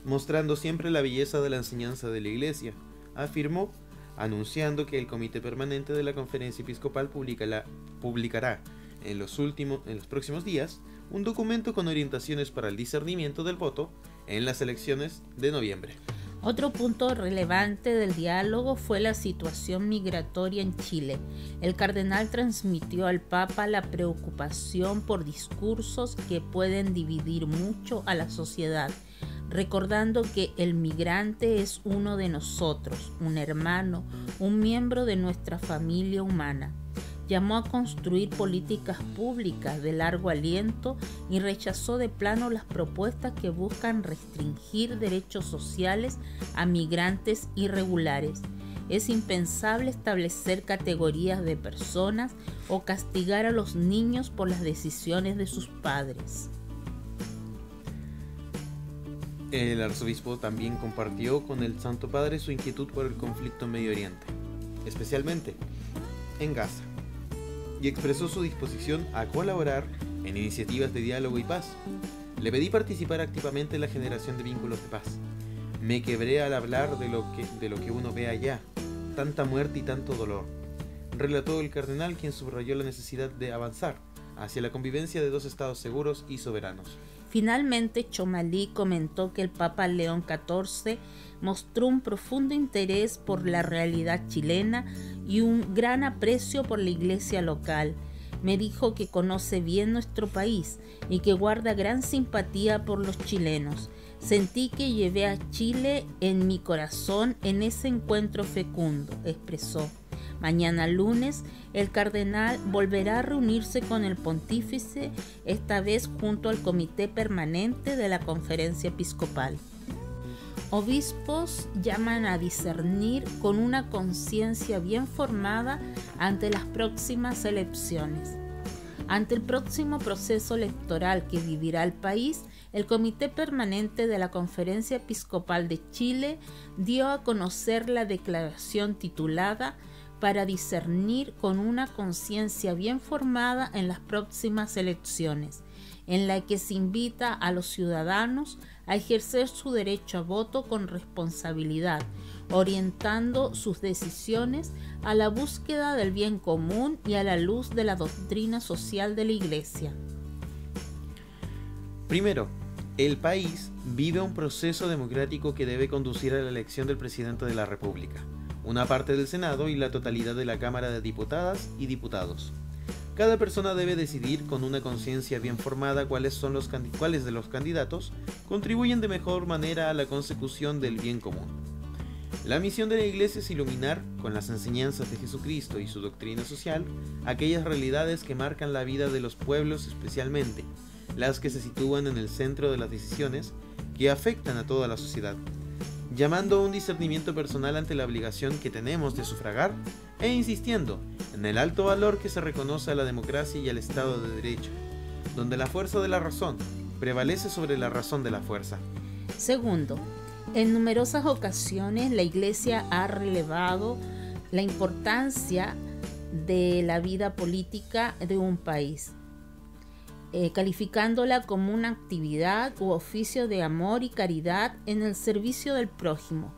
C: mostrando siempre la belleza de la enseñanza de la Iglesia, afirmó, anunciando que el Comité Permanente de la Conferencia Episcopal publicará en los próximos días un documento con orientaciones para el discernimiento del voto en las elecciones de noviembre.
E: Otro punto relevante del diálogo fue la situación migratoria en Chile. El cardenal transmitió al Papa la preocupación por discursos que pueden dividir mucho a la sociedad, recordando que el migrante es uno de nosotros, un hermano, un miembro de nuestra familia humana. Llamó a construir políticas públicas de largo aliento y rechazó de plano las propuestas que buscan restringir derechos sociales a migrantes irregulares. Es impensable establecer categorías de personas o castigar a los niños por las decisiones de sus padres.
C: El arzobispo también compartió con el Santo Padre su inquietud por el conflicto en Medio Oriente, especialmente en Gaza, y expresó su disposición a colaborar en iniciativas de diálogo y paz. Le pedí participar activamente en la generación de vínculos de paz. Me quebré al hablar de lo que uno ve allá, tanta muerte y tanto dolor, relató el cardenal, quien subrayó la necesidad de avanzar hacia la convivencia de dos estados seguros y soberanos.
E: Finalmente, Chomalí comentó que el Papa León XIV mostró un profundo interés por la realidad chilena y un gran aprecio por la iglesia local. Me dijo que conoce bien nuestro país y que guarda gran simpatía por los chilenos. Sentí que llevé a Chile en mi corazón en ese encuentro fecundo, expresó. Mañana lunes, el cardenal volverá a reunirse con el pontífice, esta vez junto al comité permanente de la Conferencia Episcopal. Obispos llaman a discernir con una conciencia bien formada ante las próximas elecciones. Ante el próximo proceso electoral que vivirá el país, el Comité Permanente de la Conferencia Episcopal de Chile dio a conocer la declaración titulada para discernir con una conciencia bien formada en las próximas elecciones, en la que se invita a los ciudadanos a ejercer su derecho a voto con responsabilidad, orientando sus decisiones a la búsqueda del bien común y a la luz de la doctrina social de la Iglesia.
C: Primero, el país vive un proceso democrático que debe conducir a la elección del presidente de la República, una parte del Senado y la totalidad de la Cámara de Diputadas y Diputados. Cada persona debe decidir con una conciencia bien formada cuáles de los candidatos contribuyen de mejor manera a la consecución del bien común. La misión de la Iglesia es iluminar, con las enseñanzas de Jesucristo y su doctrina social, aquellas realidades que marcan la vida de los pueblos, especialmente las que se sitúan en el centro de las decisiones que afectan a toda la sociedad, llamando a un discernimiento personal ante la obligación que tenemos de sufragar e insistiendo en el alto valor que se reconoce a la democracia y al Estado de Derecho, donde la fuerza de la razón prevalece sobre la razón de la fuerza.
E: Segundo, en numerosas ocasiones la Iglesia ha relevado la importancia de la vida política de un país, calificándola como una actividad u oficio de amor y caridad en el servicio del prójimo.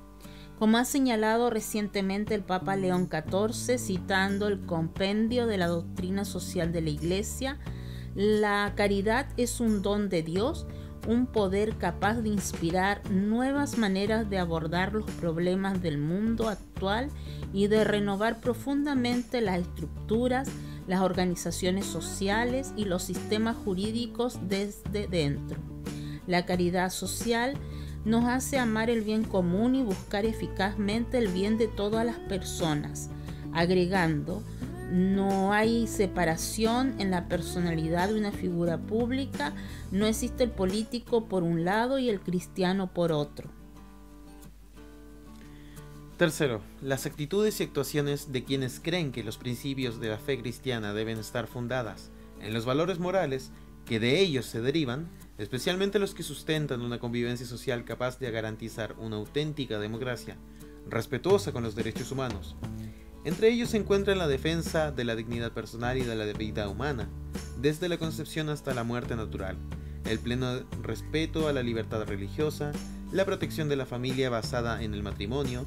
E: Como ha señalado recientemente el Papa León XIV, citando el Compendio de la Doctrina Social de la Iglesia, la caridad es un don de Dios, un poder capaz de inspirar nuevas maneras de abordar los problemas del mundo actual y de renovar profundamente las estructuras, las organizaciones sociales y los sistemas jurídicos desde dentro. La caridad social nos hace amar el bien común y buscar eficazmente el bien de todas las personas, agregando: no hay separación en la personalidad de una figura pública, no existe el político por un lado y el cristiano por otro.
C: Tercero, las actitudes y actuaciones de quienes creen que los principios de la fe cristiana deben estar fundadas en los valores morales que de ellos se derivan, especialmente los que sustentan una convivencia social capaz de garantizar una auténtica democracia, respetuosa con los derechos humanos. Entre ellos se encuentran la defensa de la dignidad personal y de la vida humana, desde la concepción hasta la muerte natural, el pleno respeto a la libertad religiosa, la protección de la familia basada en el matrimonio,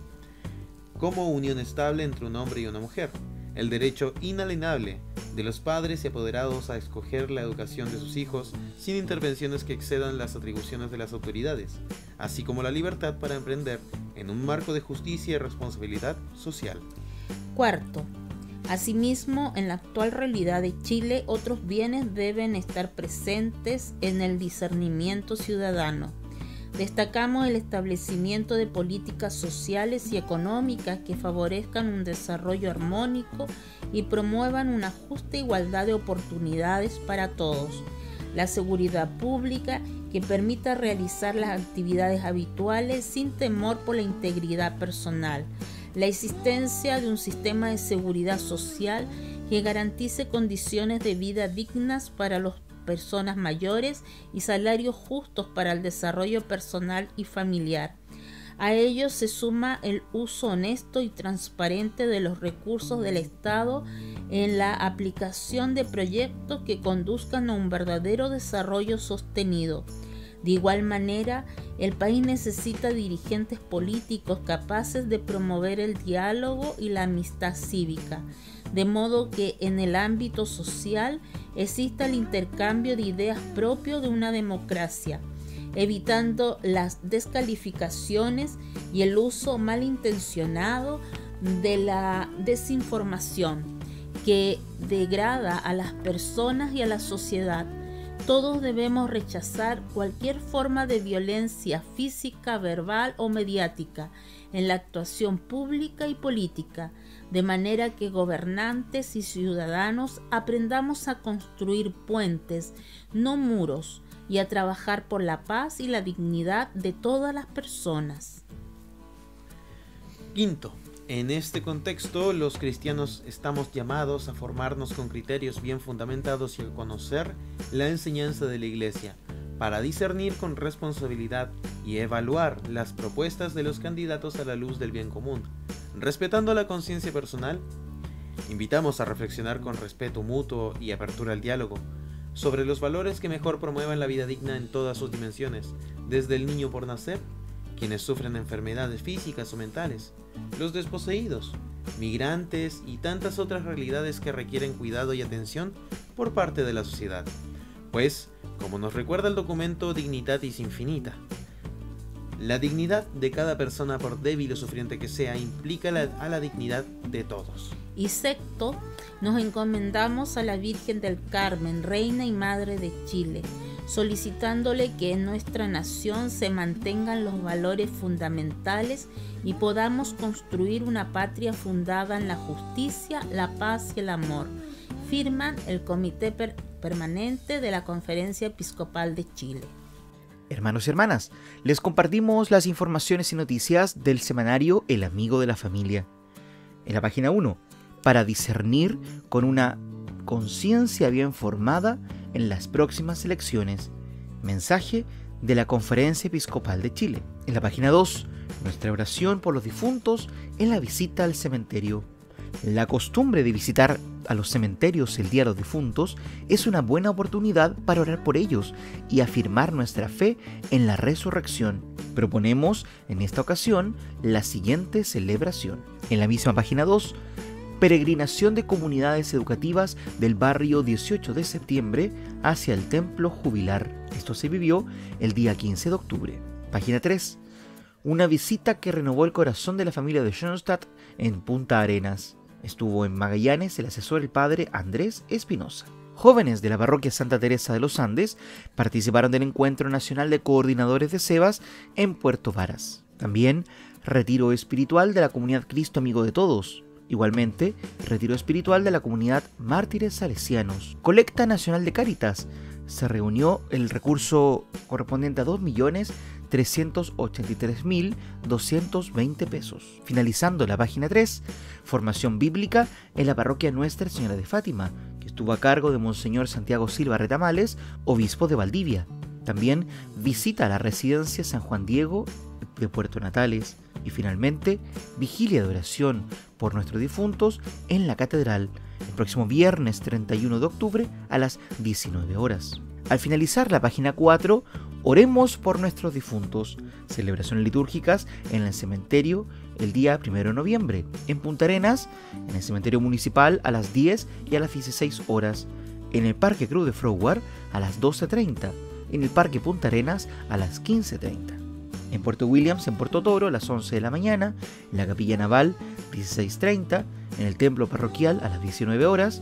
C: como unión estable entre un hombre y una mujer, el derecho inalienable de los padres y apoderados a escoger la educación de sus hijos sin intervenciones que excedan las atribuciones de las autoridades, así como la libertad para emprender en un marco de justicia y responsabilidad social.
E: Cuarto, asimismo, en la actual realidad de Chile, otros bienes deben estar presentes en el discernimiento ciudadano. Destacamos el establecimiento de políticas sociales y económicas que favorezcan un desarrollo armónico y promuevan una justa igualdad de oportunidades para todos. La seguridad pública que permita realizar las actividades habituales sin temor por la integridad personal. La existencia de un sistema de seguridad social que garantice condiciones de vida dignas para las personas mayores y salarios justos para el desarrollo personal y familiar. A ello se suma el uso honesto y transparente de los recursos del Estado en la aplicación de proyectos que conduzcan a un verdadero desarrollo sostenido. De igual manera, El país necesita dirigentes políticos capaces de promover el diálogo y la amistad cívica, de modo que en el ámbito social exista el intercambio de ideas propio de una democracia, evitando las descalificaciones y el uso malintencionado de la desinformación que degrada a las personas y a la sociedad. Todos debemos rechazar cualquier forma de violencia física, verbal o mediática en la actuación pública y política, de manera que gobernantes y ciudadanos aprendamos a construir puentes, no muros, y a trabajar por la paz y la dignidad de todas las personas.
C: Quinto, en este contexto, los cristianos estamos llamados a formarnos con criterios bien fundamentados y a conocer la enseñanza de la Iglesia, para discernir con responsabilidad y evaluar las propuestas de los candidatos a la luz del bien común, respetando la conciencia personal. Invitamos a reflexionar con respeto mutuo y apertura al diálogo sobre los valores que mejor promuevan la vida digna en todas sus dimensiones, desde el niño por nacer, quienes sufren enfermedades físicas o mentales, los desposeídos, migrantes y tantas otras realidades que requieren cuidado y atención por parte de la sociedad. Pues, como nos recuerda el documento Dignitatis Infinita, la dignidad de cada persona, por débil o sufriente que sea, implica a la dignidad de todos.
E: Y sexto, nos encomendamos a la Virgen del Carmen, Reina y Madre de Chile, solicitándole que en nuestra nación se mantengan los valores fundamentales y podamos construir una patria fundada en la justicia, la paz y el amor. Firman el Comité Permanente de la Conferencia Episcopal de Chile.
A: Hermanos y hermanas, les compartimos las informaciones y noticias del semanario El Amigo de la Familia. En la página 1, para discernir con una conciencia bien formada en las próximas elecciones. Mensaje de la Conferencia Episcopal de Chile. En la página 2, nuestra oración por los difuntos en la visita al cementerio. La costumbre de visitar a los cementerios el día de los difuntos es una buena oportunidad para orar por ellos y afirmar nuestra fe en la resurrección. Proponemos en esta ocasión la siguiente celebración. En la misma página 2, peregrinación de comunidades educativas del barrio 18 de septiembre hacia el templo jubilar. Esto se vivió el día 15 de octubre. Página 3, una visita que renovó el corazón de la familia de Schoenstatt en Punta Arenas. Estuvo en Magallanes el asesor, el padre Andrés Espinosa. Jóvenes de la parroquia Santa Teresa de los Andes participaron del Encuentro Nacional de Coordinadores de SEBAS en Puerto Varas. También retiro espiritual de la comunidad Cristo Amigo de Todos. Igualmente, retiro espiritual de la comunidad Mártires Salesianos. Colecta Nacional de Cáritas. Se reunió el recurso correspondiente a 2.383.220 pesos. Finalizando la página 3, formación bíblica en la parroquia Nuestra Señora de Fátima, que estuvo a cargo de Monseñor Santiago Silva Retamales, obispo de Valdivia. También visita a la residencia San Juan Diego de Puerto Natales. Y finalmente, vigilia de oración por nuestros difuntos en la catedral, el próximo viernes 31 de octubre a las 19 horas. Al finalizar la página 4, oremos por nuestros difuntos. Celebraciones litúrgicas en el cementerio el día 1 de noviembre. En Punta Arenas, en el cementerio municipal a las 10 y a las 16 horas. En el Parque Cruz de Froward a las 12:30. En el Parque Punta Arenas a las 15:30. En Puerto Williams, en Puerto Toro, a las 11 de la mañana, en la Capilla Naval, 16:30, en el Templo Parroquial, a las 19 horas,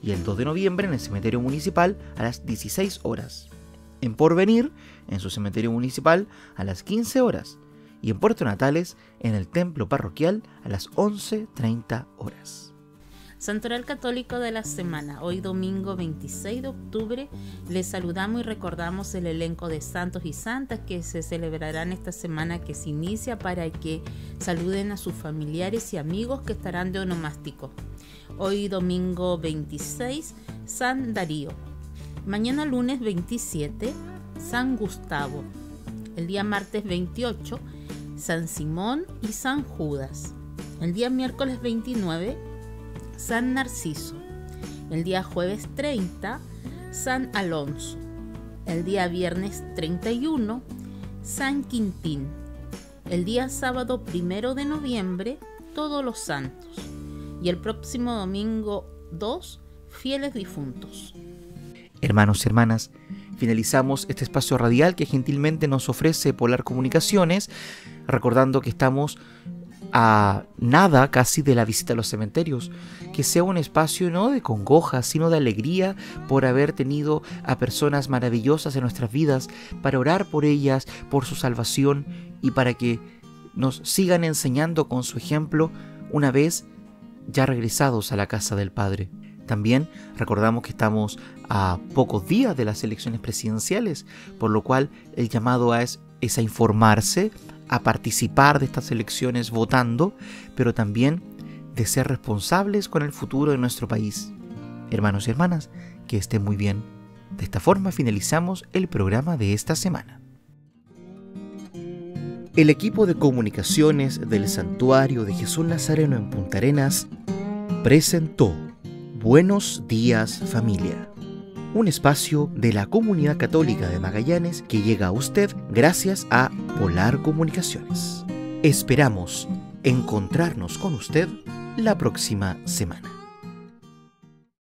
A: y el 2 de noviembre, en el Cementerio Municipal, a las 16 horas. En Porvenir, en su Cementerio Municipal, a las 15 horas, y en Puerto Natales, en el Templo Parroquial, a las 11:30 horas.
E: Santoral Católico de la Semana. Hoy domingo 26 de octubre les saludamos y recordamos el elenco de santos y santas que se celebrarán esta semana que se inicia, para que saluden a sus familiares y amigos que estarán de onomástico. Hoy domingo 26, San Darío. Mañana lunes 27, San Gustavo. El día martes 28, San Simón y San Judas. El día miércoles 29, San Narciso. El día jueves 30, San Alonso. El día viernes 31,
D: San Quintín. El día sábado 1 de noviembre, Todos los Santos. Y el próximo domingo 2, Fieles Difuntos.
A: Hermanos y hermanas, finalizamos este espacio radial que gentilmente nos ofrece Polar Comunicaciones, recordando que estamos a nada casi de la visita a los cementerios, que sea un espacio no de congoja, sino de alegría por haber tenido a personas maravillosas en nuestras vidas, para orar por ellas, por su salvación y para que nos sigan enseñando con su ejemplo una vez ya regresados a la casa del Padre. También recordamos que estamos a pocos días de las elecciones presidenciales, por lo cual el llamado es a informarse, a participar de estas elecciones votando, pero también de ser responsables con el futuro de nuestro país. Hermanos y hermanas, que estén muy bien. De esta forma finalizamos el programa de esta semana. El equipo de comunicaciones del Santuario de Jesús Nazareno en Punta Arenas presentó Buenos Días Familia, un espacio de la Comunidad Católica de Magallanes que llega a usted gracias a Polar Comunicaciones. Esperamos encontrarnos con usted la próxima semana.